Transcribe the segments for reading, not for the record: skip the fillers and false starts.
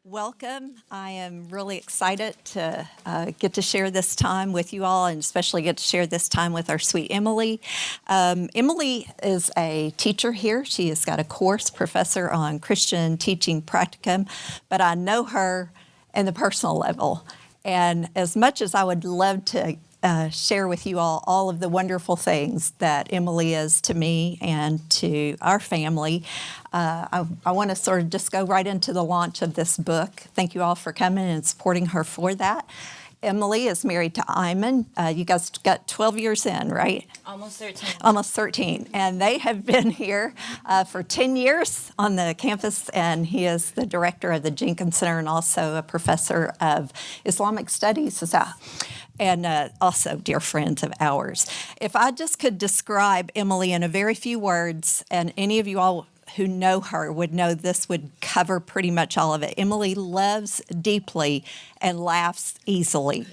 Welcome. I am really excited to get to share this time with you all, and especially get to share this time with our sweet Emily. Emily is a teacher here. She has got a course, professor on Christian teaching practicum, but I know her in the personal level. And as much as I would love to share with you all of the wonderful things that Emily is to me and to our family, I want to sort of just go right into the launch of this book. Thank you all for coming and supporting her for that. Emily is married to Iman. You guys got 12 years in, right? Almost 13. Almost 13. And they have been here for 10 years on the campus, and he is the director of the Jenkins Center and also a professor of Islamic Studies. And also dear friends of ours. If I just could describe Emily in a very few words, and any of you all who know her would know this would cover pretty much all of it. Emily loves deeply and laughs easily.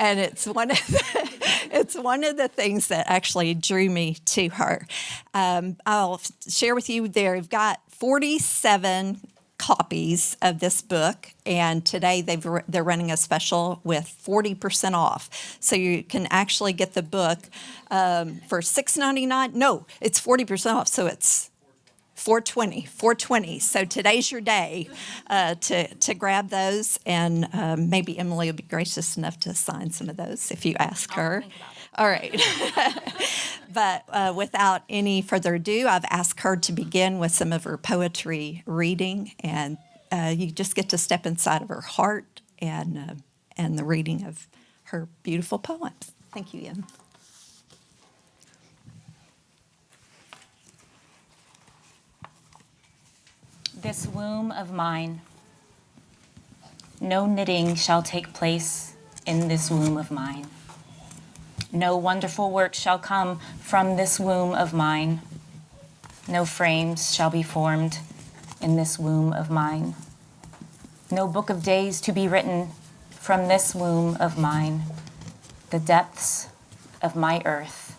And it's one of the things that actually drew me to her. I'll share with you, they've got 47 copies of this book, and today they're running a special with 40% off. So you can actually get the book for $6.99. No, it's 40% off, so it's $4.20. So today's your day to grab those, and maybe Emily will be gracious enough to sign some of those if you ask her. All right. But without any further ado, I've asked her to begin with some of her poetry reading, and you just get to step inside of her heart and the reading of her beautiful poems. Thank you, Em. This womb of mine, no knitting shall take place in this womb of mine. No wonderful work shall come from this womb of mine. No frames shall be formed in this womb of mine. No book of days to be written from this womb of mine. The depths of my earth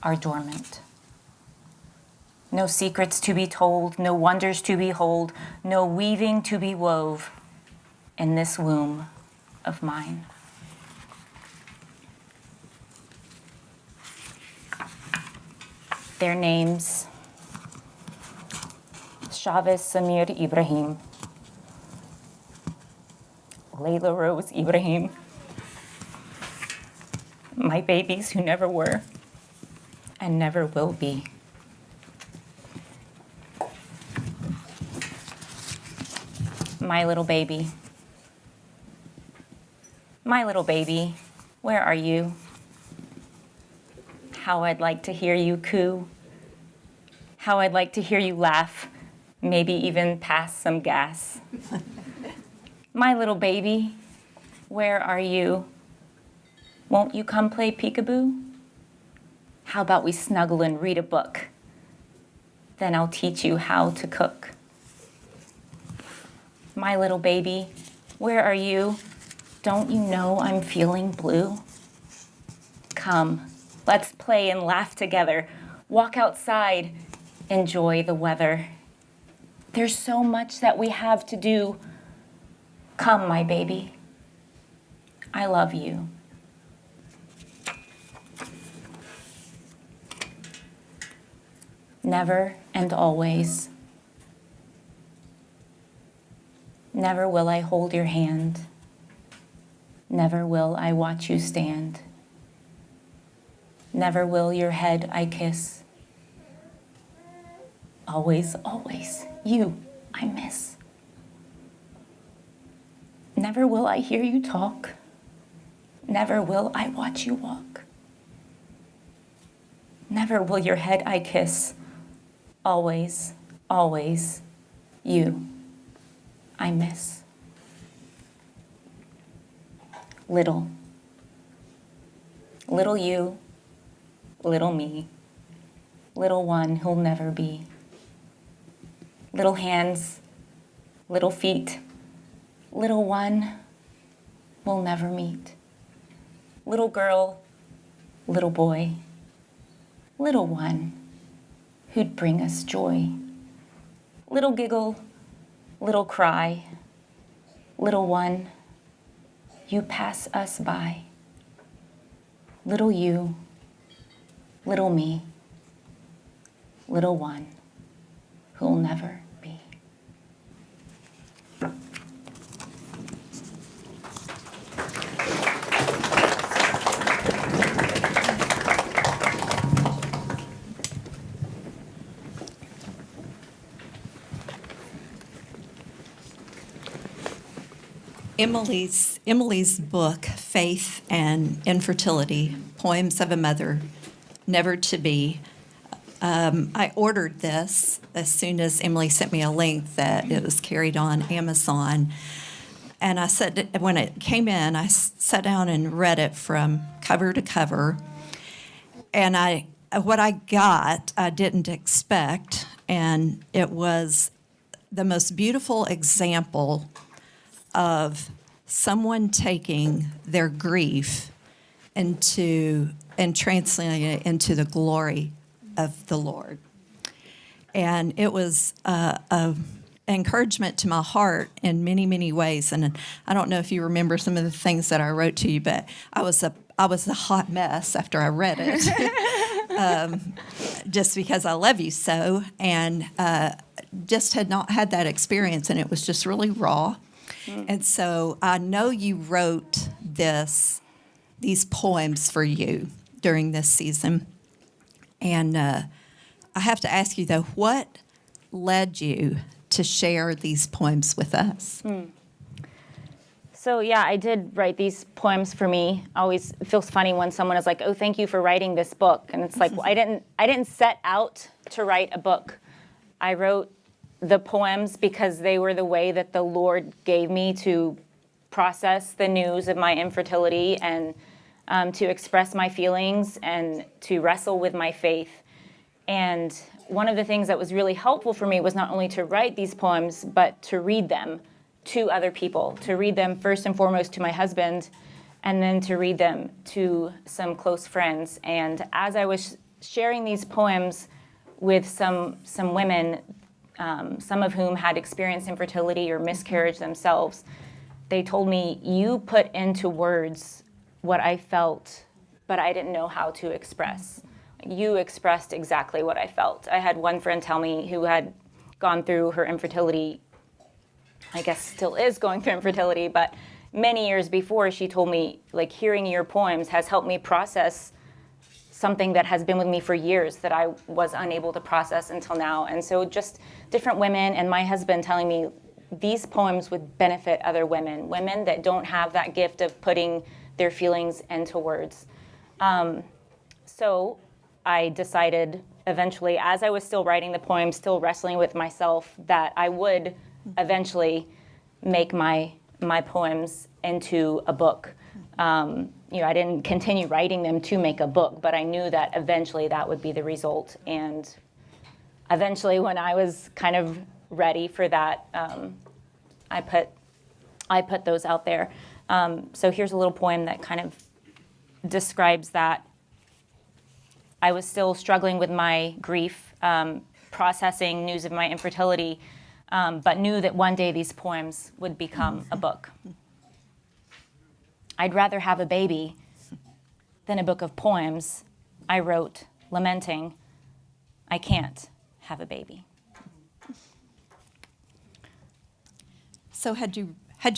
are dormant. No secrets to be told, no wonders to behold, no weaving to be wove in this womb of mine. Their names: Chavez Samir Ibrahim, Layla Rose Ibrahim, my babies who never were and never will be. My little baby, where are you? How I'd like to hear you coo. How I'd like to hear you laugh, maybe even pass some gas. My little baby, where are you? Won't you come play peekaboo? How about we snuggle and read a book? Then I'll teach you how to cook. My little baby, where are you? Don't you know I'm feeling blue? Come, let's play and laugh together. Walk outside, enjoy the weather. There's so much that we have to do. Come, my baby. I love you. Never and always. Never will I hold your hand. Never will I watch you stand. Never will your head I kiss. Always, always, you I miss. Never will I hear you talk. Never will I watch you walk. Never will your head I kiss. Always, always, you I miss. Little you, little me, little one who'll never be. Little hands, little feet, little one we'll never meet. Little girl, little boy, little one who'd bring us joy. Little giggle, little cry, little one, you pass us by. Little you, little me, little one who'll never be. Emily's book, Faith and Infertility, Poems of a Mother, Never to Be. I ordered this as soon as Emily sent me a link that it was carried on Amazon. And I said, when it came in, I sat down and read it from cover to cover. And what I got, I didn't expect. And it was the most beautiful example of someone taking their grief and translating it into the glory of the Lord. And it was an encouragement to my heart in many, many ways. And I don't know if you remember some of the things that I wrote to you, but I was a hot mess after I read it, just because I love you so, and just had not had that experience, and it was just really raw. And so I know you wrote these poems for you during this season. And I have to ask you, though, what led you to share these poems with us? So yeah, I did write these poems for me. Always it feels funny when someone is like, "Oh, thank you for writing this book," and it's like, well, I didn't set out to write a book. I wrote the poems because they were the way that the Lord gave me to process the news of my infertility and to express my feelings and to wrestle with my faith. And one of the things that was really helpful for me was not only to write these poems, but to read them to other people, to read them first and foremost to my husband, and then to read them to some close friends. And as I was sharing these poems with some women, some of whom had experienced infertility or miscarriage themselves, they told me, "You put into words what I felt, but I didn't know how to express. You expressed exactly what I felt." I had one friend tell me who had gone through her infertility, I guess still is going through infertility, but many years before, she told me, like, hearing your poems has helped me process something that has been with me for years that I was unable to process until now. And so just different women and my husband telling me these poems would benefit other women that don't have that gift of putting their feelings into words. So I decided eventually, as I was still writing the poems, still wrestling with myself, that I would eventually make my poems into a book. I didn't continue writing them to make a book, but I knew that eventually that would be the result. And eventually, when I was kind of ready for that, I put those out there. So here's a little poem that kind of describes that. I was still struggling with my grief, processing news of my infertility, but knew that one day these poems would become a book. I'd rather have a baby than a book of poems, I wrote, lamenting, I can't have a baby. So had you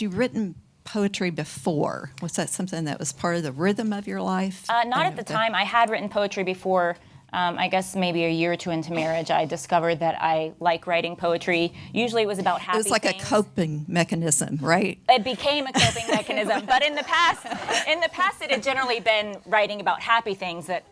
written poetry before? Was that something that was part of the rhythm of your life? Not at the time. I had written poetry before. I guess maybe a year or two into marriage, I discovered that I like writing poetry. Usually it was about happy things. It was like a coping mechanism, right? It became a coping mechanism. But in the past, it had generally been writing about happy things that,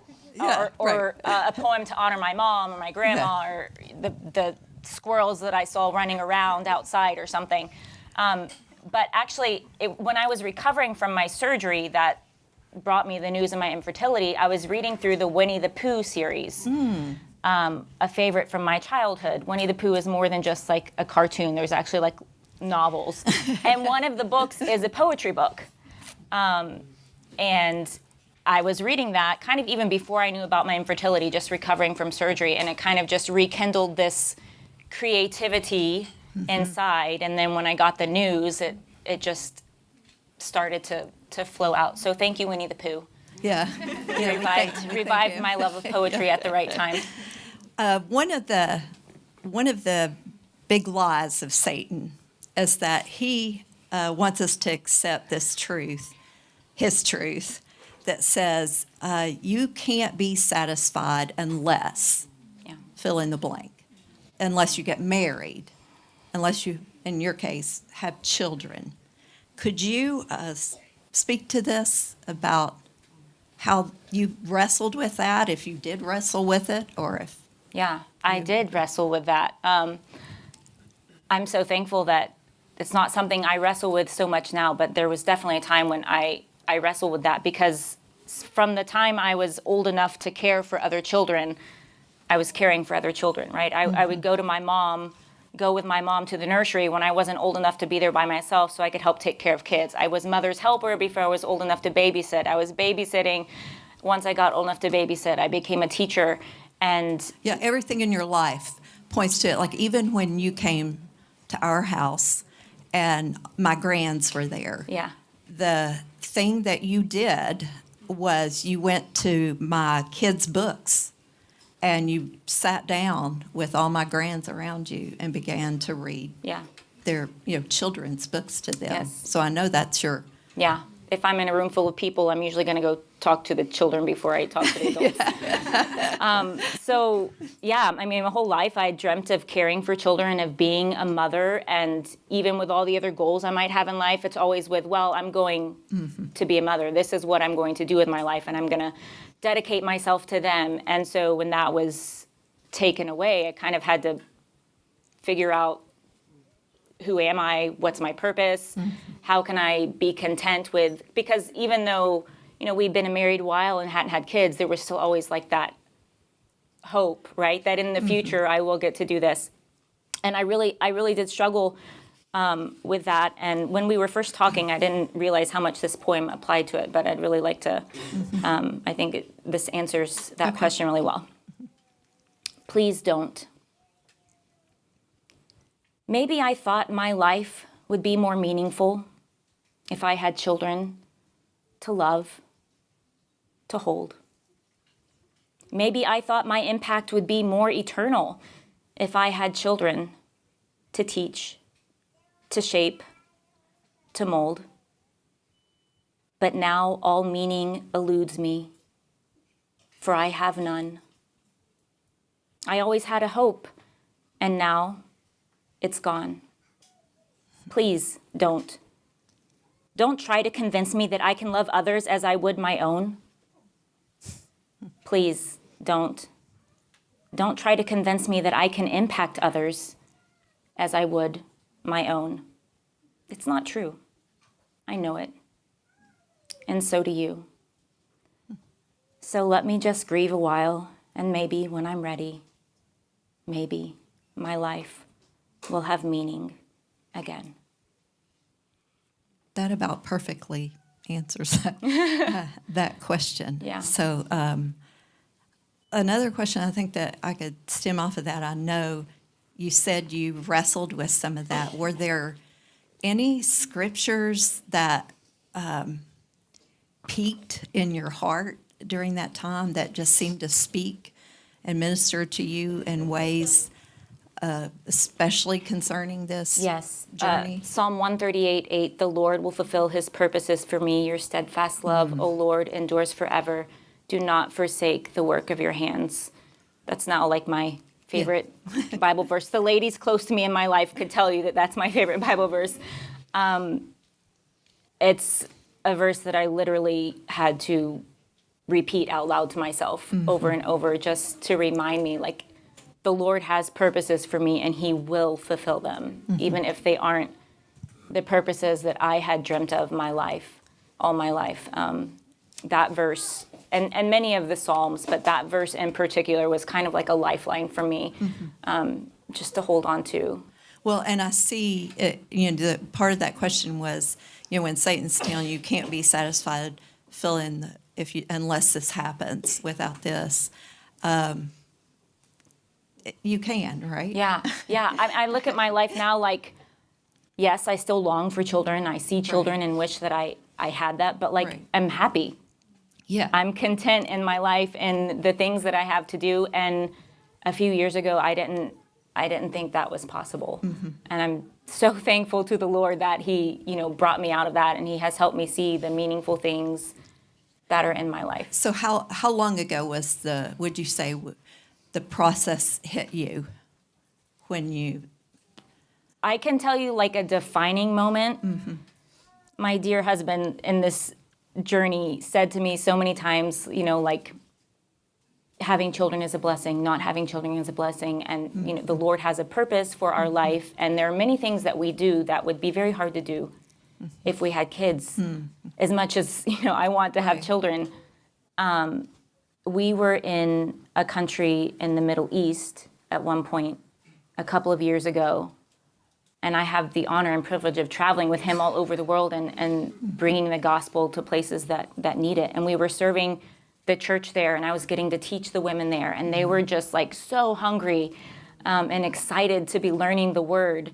or a poem to honor my mom or my grandma or the squirrels that I saw running around outside or something. But actually, when I was recovering from my surgery that brought me the news of my infertility, I was reading through the Winnie the Pooh series, a favorite from my childhood. Winnie the Pooh is more than just like a cartoon. There's actually like novels. And one of the books is a poetry book. And I was reading that kind of even before I knew about my infertility, just recovering from surgery. And it kind of just rekindled this creativity inside. And then when I got the news, it just started to flow out. So thank you, Winnie the Pooh. Yeah. Revived my love of poetry at the right time. One of the big lies of Satan is that he wants us to accept this truth, his truth, that says you can't be satisfied unless, fill in the blank, unless you get married, unless you, in your case, have children. Could you speak to this about how you wrestled with that, if you did wrestle with it, or if... Yeah, I did wrestle with that. I'm so thankful that it's not something I wrestle with so much now, but there was definitely a time when I wrestled with that, because from the time I was old enough to care for other children, I was caring for other children, right? I would go with my mom to the nursery when I wasn't old enough to be there by myself so I could help take care of kids. I was mother's helper before I was old enough to babysit. I was babysitting. Once I got old enough to babysit, I became a teacher. And yeah, everything in your life points to it. Like even when you came to our house and my grands were there, the thing that you did was you went to my kids' books and you sat down with all my grands around you and began to read their children's books to them. Yes. So I know that's your... Yeah. If I'm in a room full of people, I'm usually going to go talk to the children before I talk to the adults. So, yeah, I mean, my whole life I dreamt of caring for children, of being a mother. And even with all the other goals I might have in life, it's always with, well, I'm going to be a mother. This is what I'm going to do with my life, and I'm going to dedicate myself to them. And so when that was taken away, I kind of had to figure out, who am I? What's my purpose? How can I be content with, because even though, we'd been married a while and hadn't had kids, there was still always like that hope, right? That in the future I will get to do this. And I really did struggle with that. And when we were first talking, I didn't realize how much this poem applied to it, but I'd really like to, I think this answers that question really well. Please don't. Maybe I thought my life would be more meaningful if I had children to love, to hold. Maybe I thought my impact would be more eternal if I had children to teach, to shape, to mold. But now all meaning eludes me, for I have none. I always had a hope, and now it's gone. Please don't. Don't try to convince me that I can love others as I would my own. Please don't. Don't try to convince me that I can impact others as I would my own. It's not true. I know it. And so do you. So let me just grieve a while, and maybe when I'm ready, maybe my life will have meaning again. That about perfectly answers that question. Yeah. So another question I think that I could stem off of that, I know you said you wrestled with some of that. Were there any scriptures that peaked in your heart during that time that just seemed to speak and minister to you in ways especially concerning this journey? Psalm 138:8, the Lord will fulfill his purposes for me. Your steadfast love, O Lord, endures forever. Do not forsake the work of your hands. That's now like my favorite Bible verse. The ladies close to me in my life could tell you that that's my favorite Bible verse. It's a verse that I literally had to repeat out loud to myself over and over, just to remind me, like, the Lord has purposes for me and he will fulfill them, even if they aren't the purposes that I had dreamt of all my life. That verse, and many of the Psalms, but that verse in particular was kind of like a lifeline for me, just to hold on to. Well, and I see, the part of that question was, when Satan's telling you can't be satisfied, fill in unless this happens, without this. you can, right? Yeah, yeah. I look at my life now like, yes, I still long for children. I see children and wish that I had that, but like, Right. I'm happy. Yeah. I'm content in my life and the things that I have to do. And a few years ago, I didn't think that was possible. And I'm so thankful to the Lord that He, brought me out of that, and He has helped me see the meaningful things that are in my life. So how long ago would you say the process hit you when you? I can tell you like a defining moment. My dear husband in this journey said to me so many times, like having children is a blessing, not having children is a blessing. And, the Lord has a purpose for our life. And there are many things that we do that would be very hard to do if we had kids. As much as, I want to have Right. children. We were in a country in the Middle East at one point a couple of years ago. And I have the honor and privilege of traveling with him all over the world and bringing the gospel to places that need it. And we were serving the church there, and I was getting to teach the women there. And they were just like so hungry and excited to be learning the word.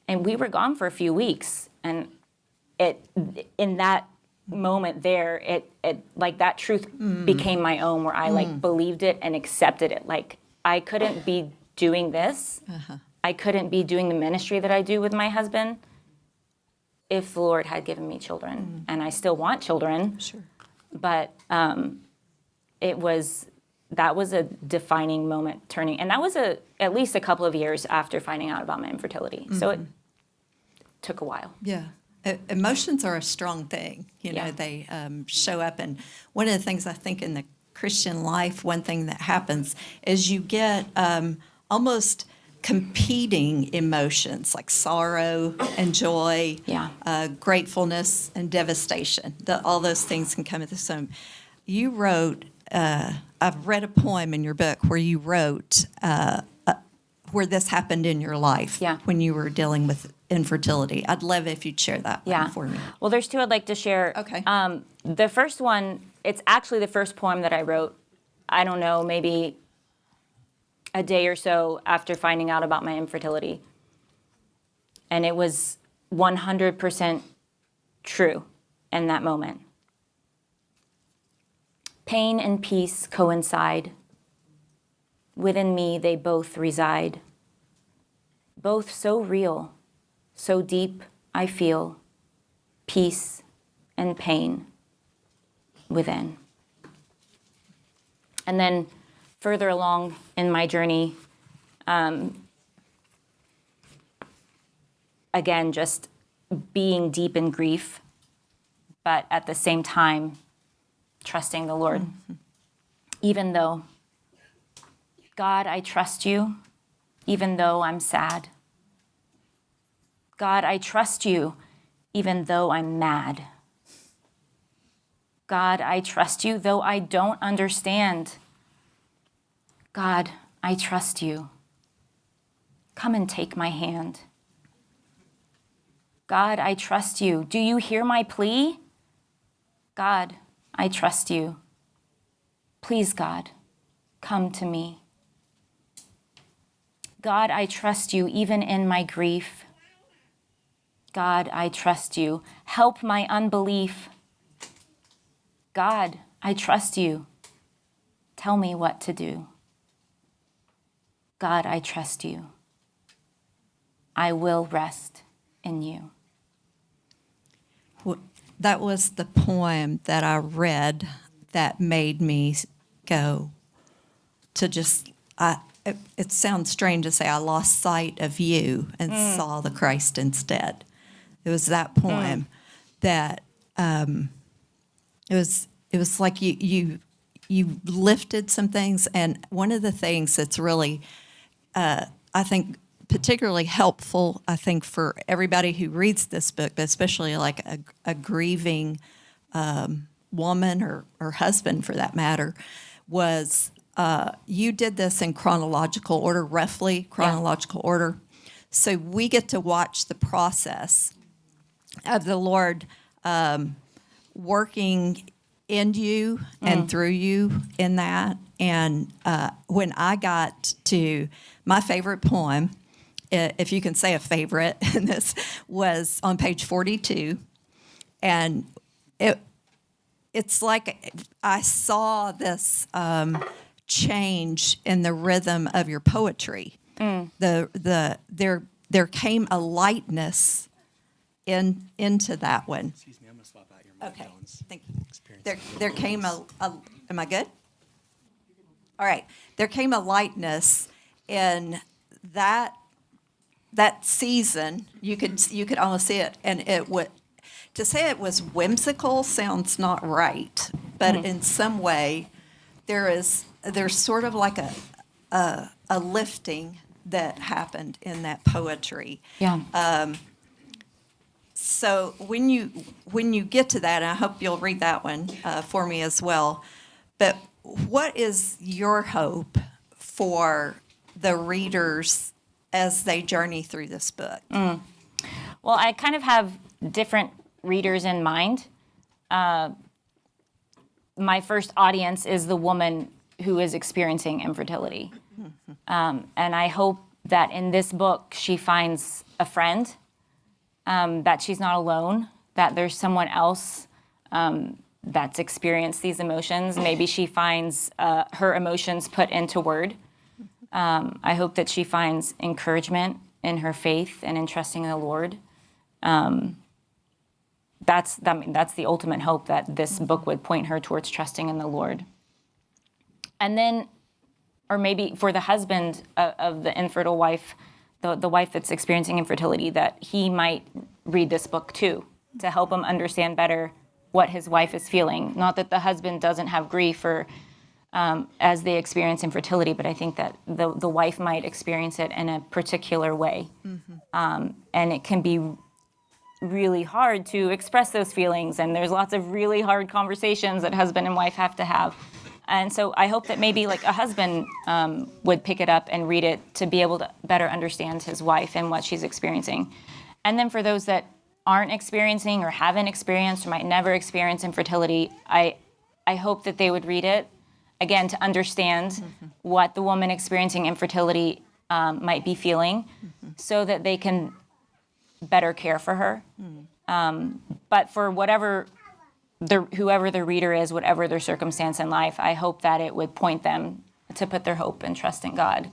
And we were gone for a few weeks. And in that moment there, it like that truth became my own, where I like believed it and accepted it. Like I couldn't be doing this. I couldn't be doing the ministry that I do with my husband if the Lord had given me children. And I still want children. Sure. But that was a defining moment turning. And that was at least a couple of years after finding out about my infertility. So it took a while. Yeah. Emotions are a strong thing. Yeah. They show up. And one of the things I think in the Christian life, one thing that happens is you get almost competing emotions like sorrow and joy, gratefulness and devastation. All those things can come at the same. You wrote, I've read a poem in your book where you wrote where this happened in your life when you were dealing with infertility. I'd love if you'd share that one for me. Well, there's two I'd like to share. Okay. The first one, it's actually the first poem that I wrote, I don't know, maybe a day or so after finding out about my infertility. And it was 100% true in that moment. Pain and peace coincide. Within me they both reside. Both so real, so deep I feel peace and pain within. And then further along in my journey, again, just being deep in grief, but at the same time, trusting the Lord. Even though, God, I trust you, even though I'm sad. God, I trust you, even though I'm mad. God, I trust you, though I don't understand. God, I trust you. Come and take my hand. God, I trust you. Do you hear my plea? God, I trust you. Please, God, come to me. God, I trust you even in my grief. God, I trust you. Help my unbelief. God, I trust you. Tell me what to do. God, I trust you. I will rest in you. Well, that was the poem that I read that made me go to just, it sounds strange to say I lost sight of you and saw the Christ instead. It was that poem that it was like you lifted some things, and one of the things that's really I think particularly helpful, I think, for everybody who reads this book, but especially like a grieving woman or husband for that matter, was you did this in chronological order, roughly chronological order. So we get to watch the process of the Lord working in you and through you in that. And when I got to my favorite poem, if you can say a favorite, and this was on page 42, and it's like I saw this change in the rhythm of your poetry. There came a lightness into that one. Excuse me, I'm going to swap out your Okay, microphones. thank you. There came a. Am I good? All right. There came a lightness in that season. You could almost see it, and it would. To say it was whimsical sounds not right, but in some way, there's sort of like a lifting that happened in that poetry. Yeah. So when you get to that, and I hope you'll read that one for me as well. But what is your hope for the readers as they journey through this book? Well, I kind of have different readers in mind. My first audience is the woman who is experiencing infertility. And I hope that in this book she finds a friend, that she's not alone, that there's someone else that's experienced these emotions. Maybe she finds her emotions put into word. I hope that she finds encouragement in her faith and in trusting in the Lord. That's the ultimate hope, that this book would point her towards trusting in the Lord. And then, or maybe for the husband of the infertile wife, the wife that's experiencing infertility, that he might read this book too, to help him understand better what his wife is feeling. Not that the husband doesn't have grief or as they experience infertility, but I think that the wife might experience it in a particular way. And it can be really hard to express those feelings, and there's lots of really hard conversations that husband and wife have to have. And so I hope that maybe like a husband would pick it up and read it to be able to better understand his wife and what she's experiencing. And then for those that aren't experiencing or haven't experienced or might never experience infertility, I hope that they would read it, again, to understand what the woman experiencing infertility might be feeling, so that they can better care for her. But for whoever the reader is, whatever their circumstance in life, I hope that it would point them to put their hope and trust in God,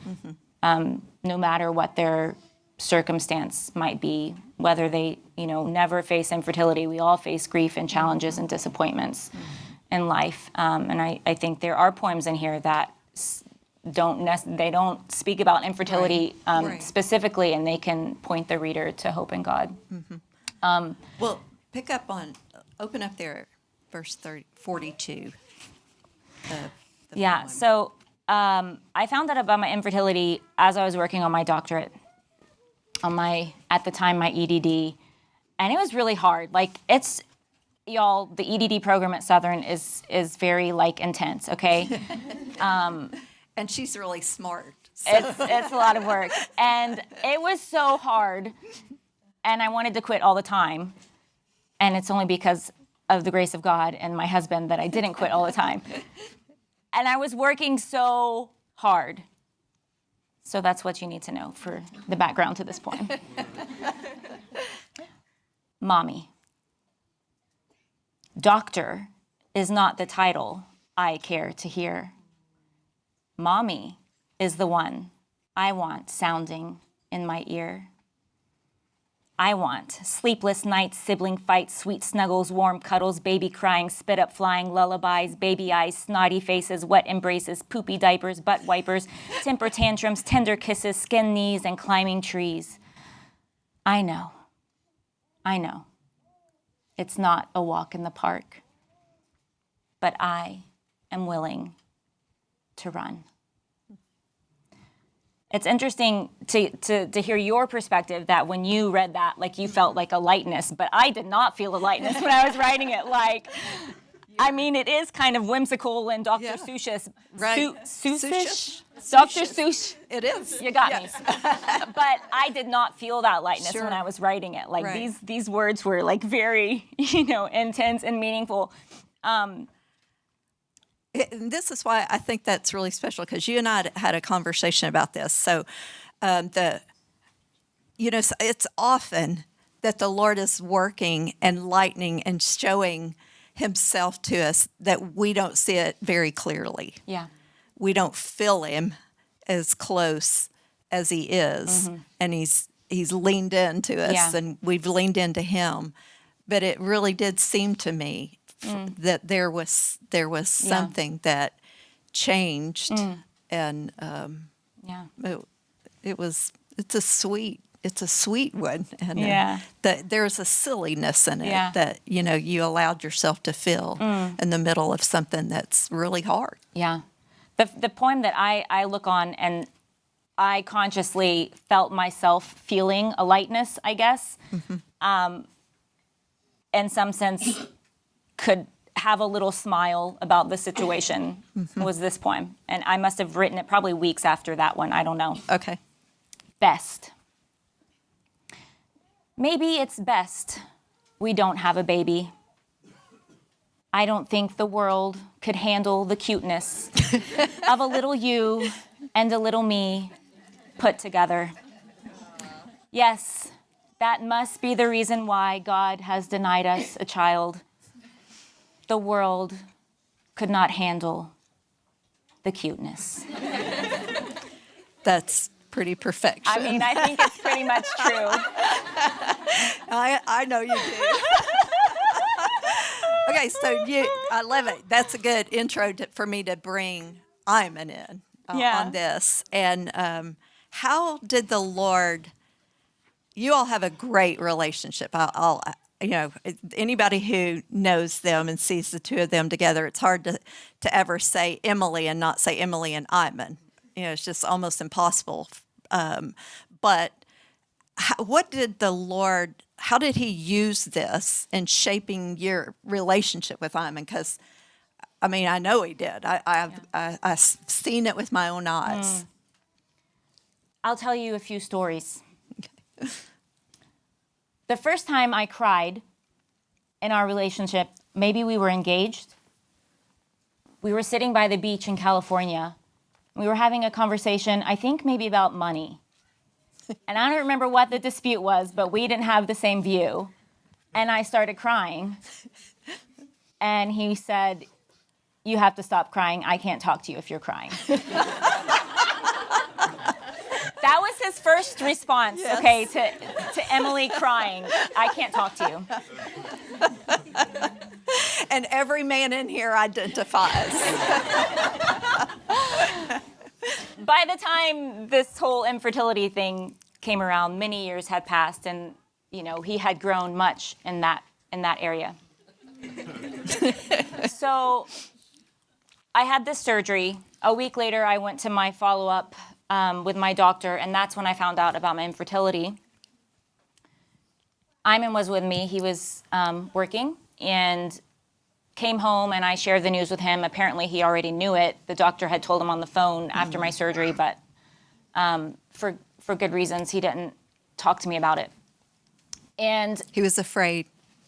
no matter what their circumstance might be, whether they, never face infertility. We all face grief and challenges and disappointments in life. And I think there are poems in here that don't speak about infertility specifically, and they can point the reader to hope in God. Well, open up there, verse 42. Yeah, poem. so I found out about my infertility as I was working on my doctorate, at the time, my EDD, and it was really hard. Like, the EDD program at Southern is very, intense, okay? And she's really smart. So. It's a lot of work. And it was so hard, and I wanted to quit all the time. And it's only because of the grace of God and my husband that I didn't quit all the time. And I was working so hard. So that's what you need to know for the background to this poem. Mommy. Doctor is not the title I care to hear. Mommy is the one I want sounding in my ear. I want sleepless nights, sibling fights, sweet snuggles, warm cuddles, baby crying, spit up flying, lullabies, baby eyes, snotty faces, wet embraces, poopy diapers, butt wipers, temper tantrums, tender kisses, skin knees, and climbing trees. I know. It's not a walk in the park, but I am willing to run. It's interesting to hear your perspective, that when you read that, you felt like a lightness, but I did not feel a lightness when I was writing it. It is kind of whimsical and Dr. Seussish. Right. Seussish? Dr. Seuss. It is. You got me. But I did not feel that lightness when I was writing it. These words were very, intense and meaningful. And this is why I think that's really special, because you and I had a conversation about this. So, it's often that the Lord is working, enlightening, and showing Himself to us that we don't see it very clearly. Yeah. We don't feel Him as close as He is, and He's leaned into us, Yeah. and we've leaned into Him. But it really did seem to me that there was something that changed, and Yeah. it's a sweet one, and Yeah. there's a silliness in it Yeah. that you allowed yourself to feel in the middle of something that's really hard. Yeah. The poem that I look on, and I consciously felt myself feeling a lightness, I guess, in some sense could have a little smile about the situation, was this poem. And I must have written it probably weeks after that one. I don't know. Okay. Best. Maybe it's best we don't have a baby. I don't think the world could handle the cuteness of a little you and a little me put together. Yes, that must be the reason why God has denied us a child. The world could not handle the cuteness. That's pretty perfection. I mean, I think it's pretty much true. I know you do. Okay, so I love it. That's a good intro for me to bring Iman in on this. And how did the Lord? You all have a great relationship. I'll anybody who knows them and sees the two of them together, it's hard to ever say Emily and not say Emily and Iman. It's just almost impossible. But what did the Lord? How did He use this in shaping your relationship with Iman? Because, I mean, I know He did. I've seen it with my own eyes. I'll tell you a few stories. Okay. The first time I cried in our relationship, maybe we were engaged. We were sitting by the beach in California. We were having a conversation, I think maybe about money. And I don't remember what the dispute was, but we didn't have the same view. And I started crying. And he said, "You have to stop crying. I can't talk to you if you're crying." That was his first response, yes. Okay, to Emily crying. "I can't talk to you." And every man in here identifies. By the time this whole infertility thing came around, many years had passed, and he had grown much in that area. So I had this surgery. A week later, I went to my follow-up with my doctor, and that's when I found out about my infertility. Iman was with me. He was working and came home, and I shared the news with him. Apparently, he already knew it. The doctor had told him on the phone after my surgery, but for good reasons, he didn't talk to me about it. And he was afraid.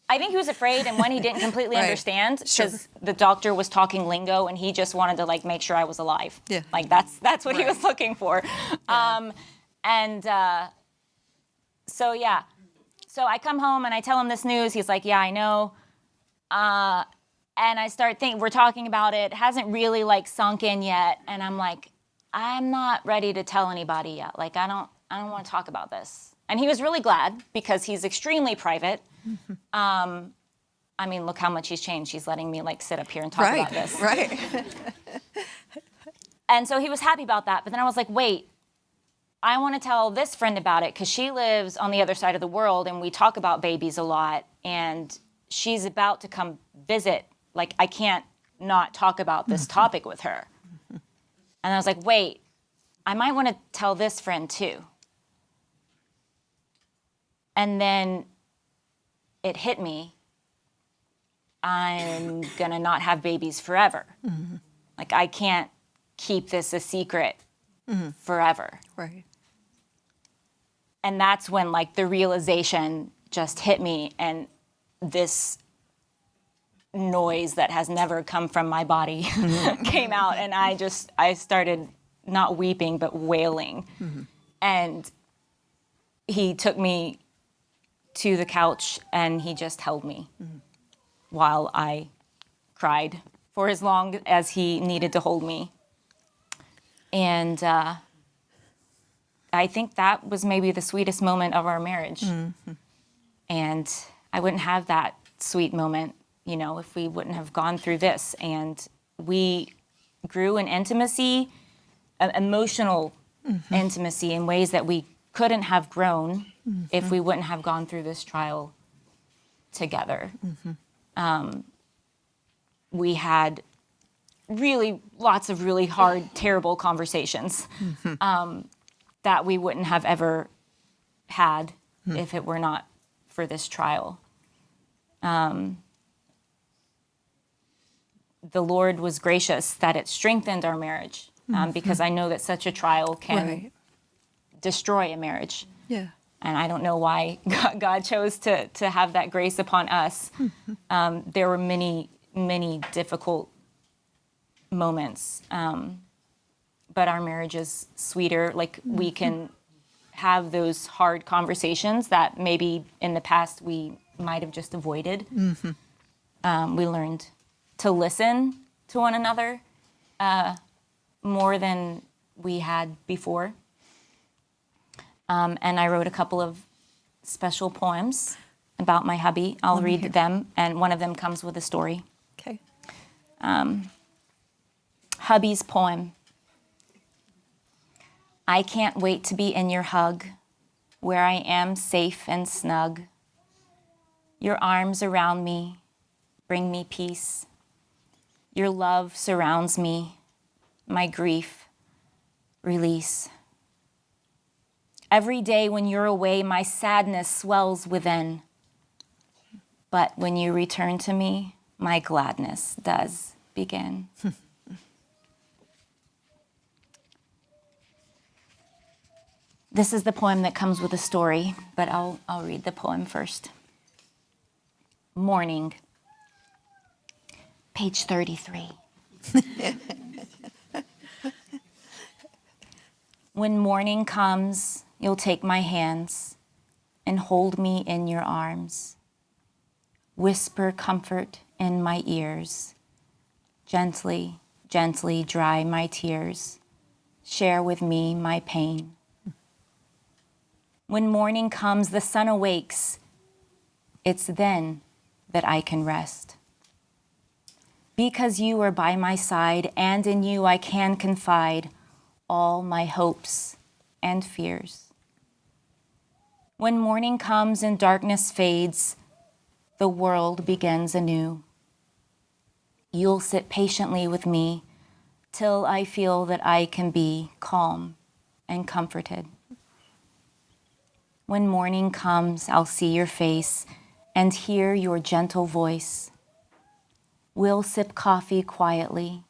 I think he was afraid, and when he didn't completely understand, because the doctor was talking lingo, and he just wanted to make sure I was alive. Yeah, that's what he was looking for. Yeah. So I come home and I tell him this news. He's like, "Yeah, I know." And I start thinking, we're talking about it. It hasn't really sunk in yet, and I'm like, I'm not ready to tell anybody yet. I don't want to talk about this. And he was really glad, because he's extremely private. I mean, look how much he's changed. He's letting me sit up here and talk about this. Right. And so he was happy about that. But then I was like, wait, I want to tell this friend about it, because she lives on the other side of the world, and we talk about babies a lot. And she's about to come visit. I can't not talk about this topic with her. And I was like, wait, I might want to tell this friend too. And then it hit me. I'm going to not have babies forever. Mm-hmm. I can't keep this a secret forever. Right. And that's when the realization just hit me, and this noise that has never come from my body came out, and I started not weeping but wailing. And he took me to the couch and he just held me while I cried for as long as he needed to hold me. And I think that was maybe the sweetest moment of our marriage. And I wouldn't have that sweet moment, if we wouldn't have gone through this. And we grew in intimacy, emotional intimacy, in ways that we couldn't have grown if we wouldn't have gone through this trial together. We had really lots of really hard, terrible conversations that we wouldn't have ever had if it were not for this trial. The Lord was gracious that it strengthened our marriage, because I know that such a trial can destroy a marriage. Yeah. And I don't know why God chose to have that grace upon us. There were many, many difficult moments, but our marriage is sweeter. Like, we can have those hard conversations that maybe in the past we might have just avoided. We learned to listen to one another more than we had before. And I wrote a couple of special poems about my hubby. I'll read them, and one of them comes with a story. Okay. Hubby's poem. I can't wait to be in your hug, where I am safe and snug. Your arms around me bring me peace. Your love surrounds me, my grief release. Every day when you're away, my sadness swells within. But when you return to me, my gladness does begin. This is the poem that comes with a story, but I'll read the poem first. Morning, page 33. When morning comes, you'll take my hands and hold me in your arms. Whisper comfort in my ears. Gently, gently dry my tears. Share with me my pain. When morning comes, the sun awakes. It's then that I can rest. Because you are by my side, and in you I can confide all my hopes and fears. When morning comes and darkness fades, the world begins anew. You'll sit patiently with me till I feel that I can be calm and comforted. When morning comes, I'll see your face and hear your gentle voice. We'll sip coffee quietly.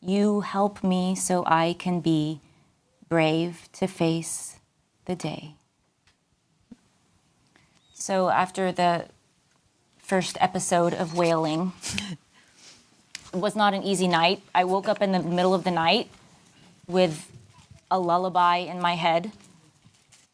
You help me so I can be brave to face the day. So after the first episode of wailing, it was not an easy night. I woke up in the middle of the night with a lullaby in my head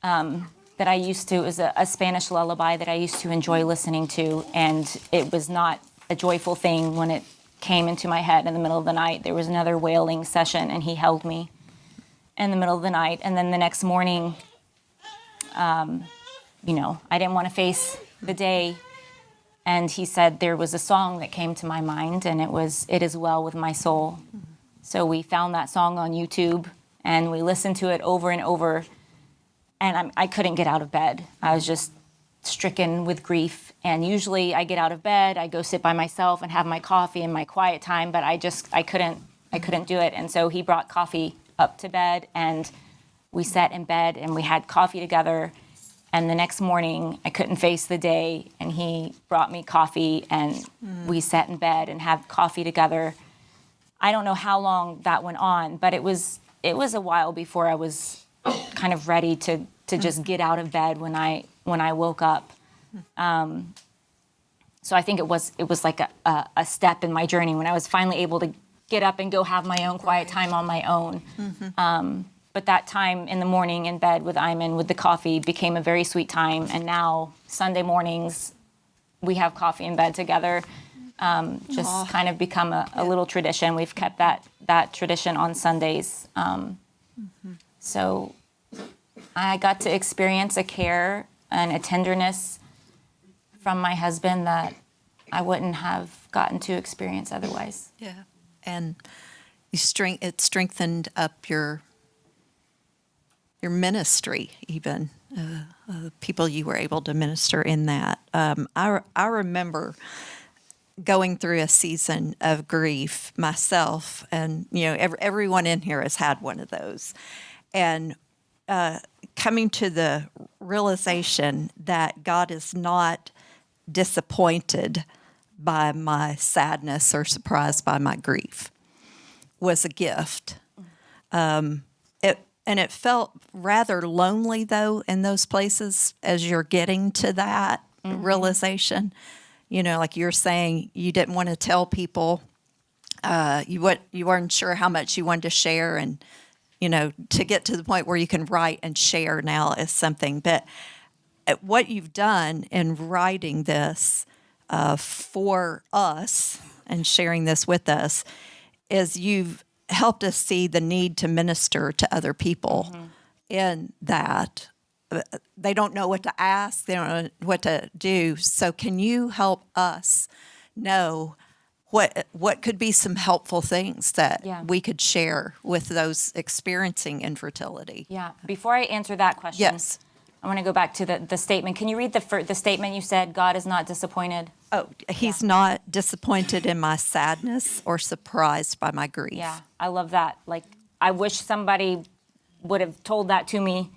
that I used to, it was a Spanish lullaby that I used to enjoy listening to, and it was not a joyful thing when it came into my head in the middle of the night. There was another wailing session, and he held me in the middle of the night. And then the next morning, I didn't want to face the day. And he said there was a song that came to my mind, and it was "It Is Well With My Soul." So we found that song on YouTube, and we listened to it over and over. And I couldn't get out of bed. I was just stricken with grief. And usually I get out of bed, I go sit by myself and have my coffee in my quiet time, but I couldn't do it. And so he brought coffee up to bed, and we sat in bed and we had coffee together. And the next morning I couldn't face the day, and he brought me coffee, and we sat in bed and had coffee together. I don't know how long that went on, but it was a while before I was kind of ready to just get out of bed when I woke up. So I think it was like a step in my journey when I was finally able to get up and go have my own quiet time on my own. But that time in the morning in bed with Iman with the coffee became a very sweet time. And now Sunday mornings, we have coffee in bed together. Just kind of become a little tradition. We've kept that tradition on Sundays. So I got to experience a care and a tenderness from my husband that I wouldn't have gotten to experience otherwise. Yeah. And it strengthened up your ministry, even people you were able to minister in that. I remember going through a season of grief myself, and everyone in here has had one of those, and coming to the realization that God is not disappointed by my sadness or surprised by my grief was a gift. It felt rather lonely, though, in those places as you're getting to that realization. Like you're saying, you didn't want to tell people. You weren't sure how much you wanted to share, and to get to the point where you can write and share now is something. But what you've done in writing this for us and sharing this with us is you've helped us see the need to minister to other people in that. They don't know what to ask. They don't know what to do. So can you help us know what could be some helpful things that we could share with those experiencing infertility? Yeah. Before I answer that question, yes, I want to go back to the statement. Can you read the statement you said? God is not disappointed. Oh, he's not disappointed in my sadness or surprised by my grief. Yeah, I love that. Like, I wish somebody would have told that to me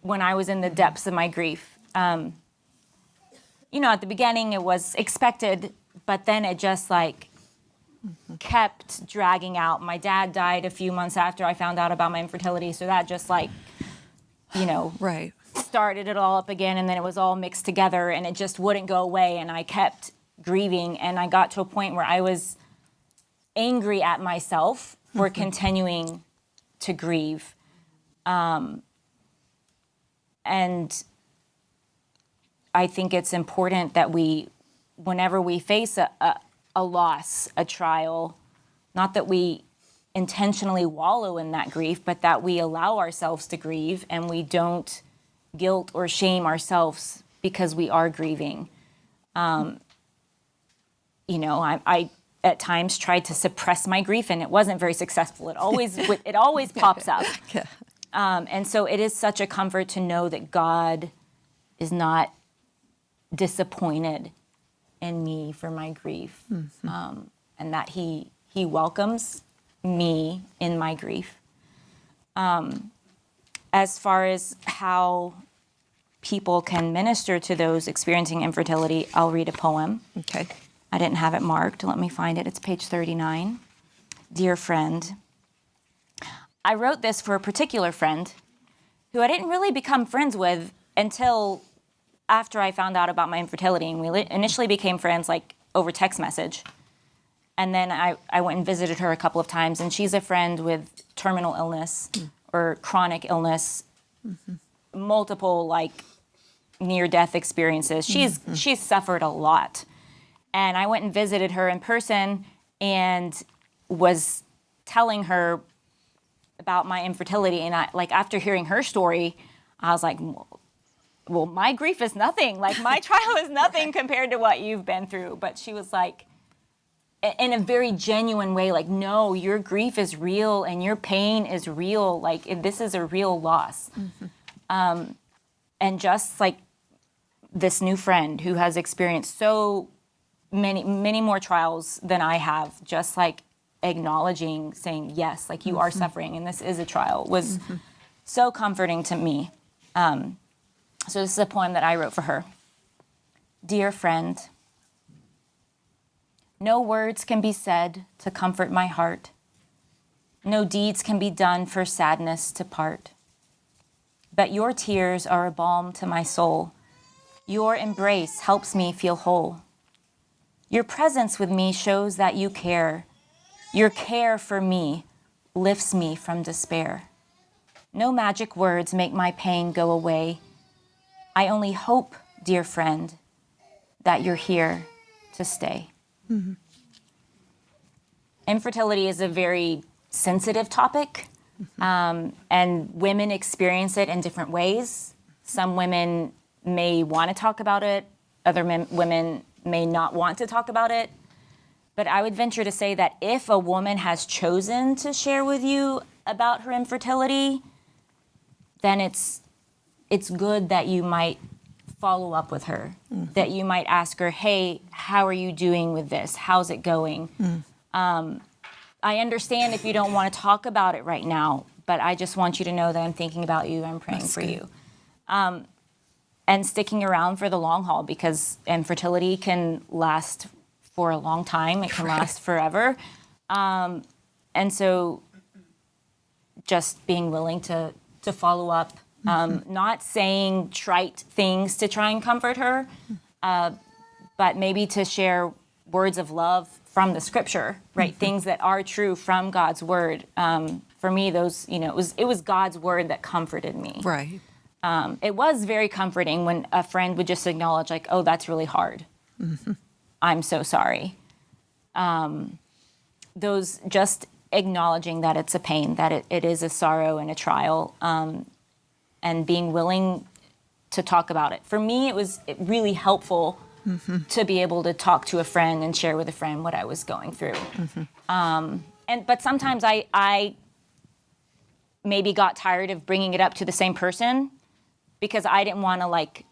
when I was in the depths of my grief. At the beginning it was expected, but then it just kept dragging out. My dad died a few months after I found out about my infertility, so that just right. started it all up again, and then it was all mixed together, and it just wouldn't go away, and I kept grieving, and I got to a point where I was angry at myself for continuing to grieve. And I think it's important that whenever we face a loss, a trial, not that we intentionally wallow in that grief, but that we allow ourselves to grieve, and we don't guilt or shame ourselves because we are grieving. I at times tried to suppress my grief, and it wasn't very successful. It always pops up. Yeah. And so it is such a comfort to know that God is not disappointed in me for my grief, and that He welcomes me in my grief. As far as how people can minister to those experiencing infertility, I'll read a poem. Okay. I didn't have it marked. Let me find it. It's page 39. Dear friend, I wrote this for a particular friend who I didn't really become friends with until after I found out about my infertility. And we initially became friends over text message. And then I went and visited her a couple of times, and she's a friend with terminal illness or chronic illness, multiple near-death experiences. She's suffered a lot. And I went and visited her in person and was telling her about my infertility. And after hearing her story, I was like, well, my grief is nothing. My trial is nothing compared to what you've been through. But she was in a very genuine way, no, your grief is real and your pain is real. This is a real loss. And just this new friend who has experienced so many more trials than I have, just acknowledging, saying, yes, you are suffering and this is a trial, was so comforting to me. So this is a poem that I wrote for her. Dear friend, no words can be said to comfort my heart. No deeds can be done for sadness to part. But your tears are a balm to my soul. Your embrace helps me feel whole. Your presence with me shows that you care. Your care for me lifts me from despair. No magic words make my pain go away. I only hope, dear friend, that you're here to stay. Mm-hmm. Infertility is a very sensitive topic, and women experience it in different ways. Some women may want to talk about it. Other women may not want to talk about it. But I would venture to say that if a woman has chosen to share with you about her infertility, then it's good that you might follow up with her, that you might ask her, hey, how are you doing with this? How's it going? I understand if you don't want to talk about it right now, but I just want you to know that I'm thinking about you, I'm praying for you. And sticking around for the long haul, because infertility can last for a long time. It can last forever. And so just being willing to follow up, not saying trite things to try and comfort her, but maybe to share words of love from the scripture, right? Things that are true from God's word. For me, those, it was God's word that comforted me. Right. It was very comforting when a friend would just acknowledge, like, oh, that's really hard. I'm so sorry. Those just acknowledging that it's a pain, that it is a sorrow and a trial, and being willing to talk about it. For me, it was really helpful to be able to talk to a friend and share with a friend what I was going through. But sometimes I maybe got tired of bringing it up to the same person, because I didn't want to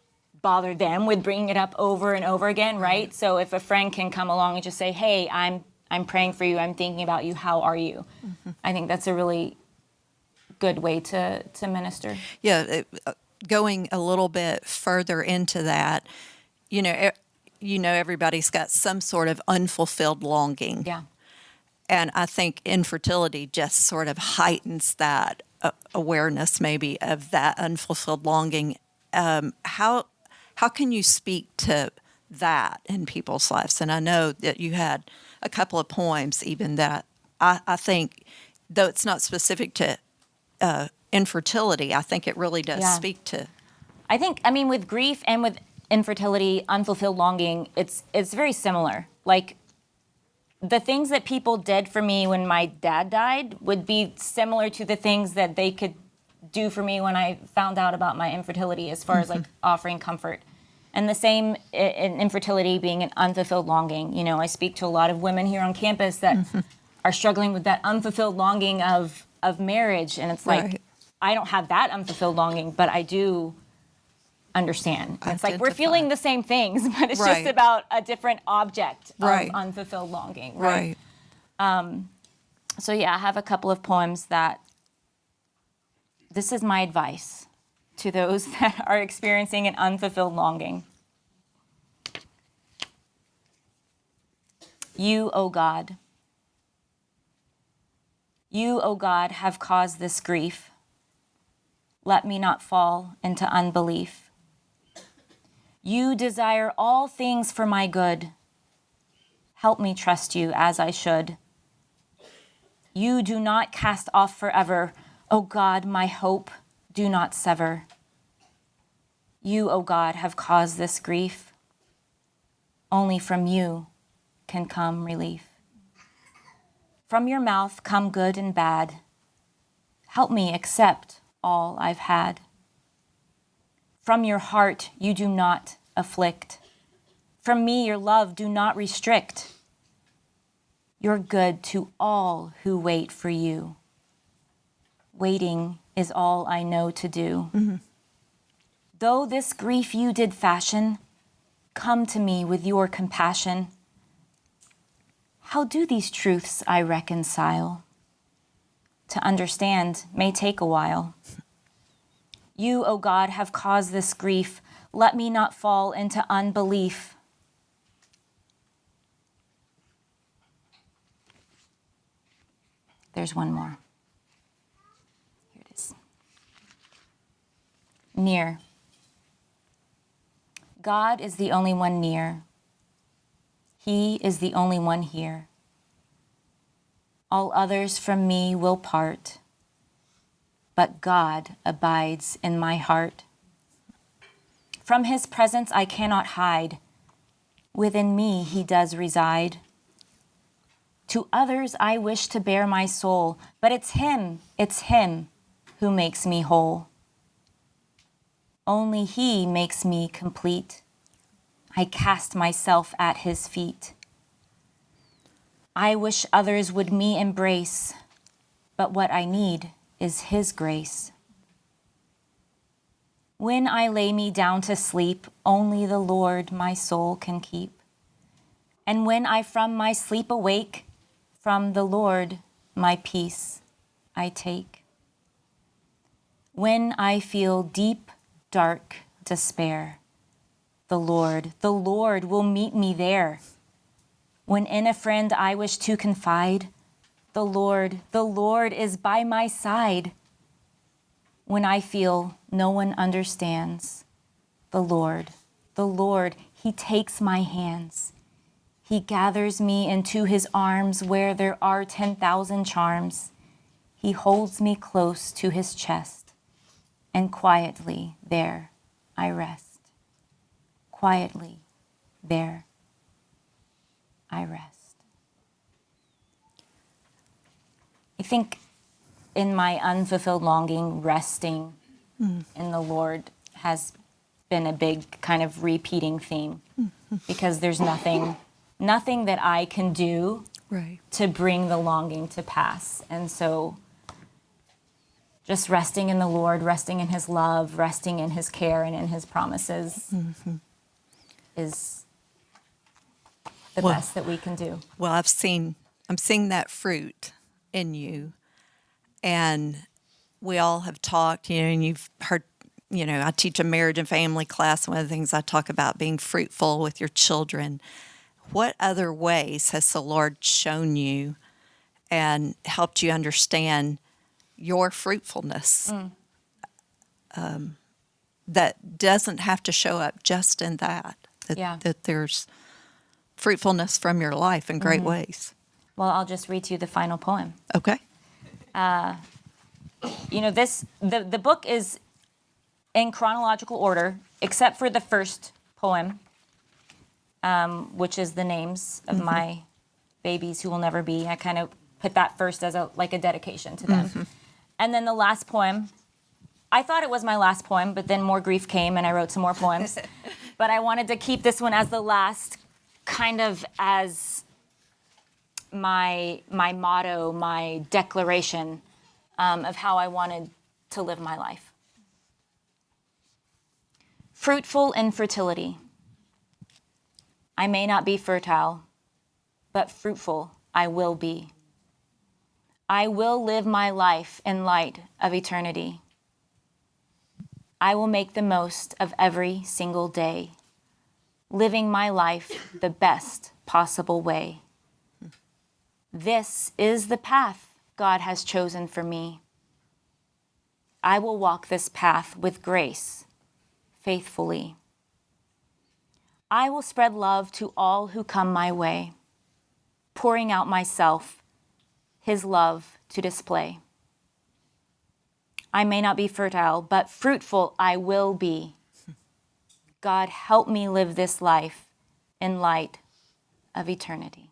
bother them with bringing it up over and over again, right? So if a friend can come along and just say, hey, I'm praying for you, I'm thinking about you, how are you? I think that's a really good way to minister. Yeah, going a little bit further into that, everybody's got some sort of unfulfilled longing. Yeah. And I think infertility just sort of heightens that awareness maybe of that unfulfilled longing. How can you speak to that in people's lives? And I know that you had a couple of poems even that I think, though it's not specific to infertility, I think it really does speak to. I think, with grief and with infertility, unfulfilled longing, it's very similar. Like, the things that people did for me when my dad died would be similar to the things that they could do for me when I found out about my infertility, as far as offering comfort. And the same in infertility being an unfulfilled longing. I speak to a lot of women here on campus that are struggling with that unfulfilled longing of marriage. And it's like, I don't have that unfulfilled longing, but I do understand. It's like we're feeling the same things, but it's just about a different object of unfulfilled longing. Right. So I have a couple of poems that this is my advice to those that are experiencing an unfulfilled longing. You, O God, have caused this grief. Let me not fall into unbelief. You desire all things for my good. Help me trust you as I should. You do not cast off forever. O God, my hope, do not sever. You, O God, have caused this grief. Only from you can come relief. From your mouth come good and bad. Help me accept all I've had. From your heart you do not afflict. From me your love do not restrict. You're good to all who wait for you. Waiting is all I know to do. Though this grief you did fashion, come to me with your compassion. How do these truths I reconcile? To understand may take a while. You, O God, have caused this grief. Let me not fall into unbelief. There's one more. Here it is. Near. God is the only one near. He is the only one here. All others from me will part, but God abides in my heart. From his presence I cannot hide. Within me he does reside. To others I wish to bear my soul, but it's him who makes me whole. Only he makes me complete. I cast myself at his feet. I wish others would me embrace, but what I need is his grace. When I lay me down to sleep, only the Lord my soul can keep. And when I from my sleep awake, from the Lord my peace I take. When I feel deep, dark despair, the Lord will meet me there. When in a friend I wish to confide, the Lord is by my side. When I feel no one understands, the Lord, he takes my hands. He gathers me into his arms where there are 10,000 charms. He holds me close to his chest, and quietly there I rest. Quietly there I rest. I think in my unfulfilled longing, resting in the Lord has been a big kind of repeating theme, because there's nothing that I can do to bring the longing to pass. And so just resting in the Lord, resting in his love, resting in his care and in his promises is the best that we can do. Well, I'm seeing that fruit in you. And we all have talked, and you've heard, I teach a marriage and family class. One of the things I talk about being fruitful with your children. What other ways has the Lord shown you and helped you understand your fruitfulness that doesn't have to show up just in that? That there's fruitfulness from your life in great ways. Well, I'll just read to you the final poem. Okay. The book is in chronological order, except for the first poem, which is the names of my babies who will never be. I kind of put that first as a dedication to them. And then the last poem, I thought it was my last poem, but then more grief came and I wrote some more poems. But I wanted to keep this one as the last, kind of as my motto, my declaration of how I wanted to live my life. Fruitful infertility. I may not be fertile, but fruitful I will be. I will live my life in light of eternity. I will make the most of every single day, living my life the best possible way. This is the path God has chosen for me. I will walk this path with grace, faithfully. I will spread love to all who come my way, pouring out myself, his love to display. I may not be fertile, but fruitful I will be. God, help me live this life in light of eternity.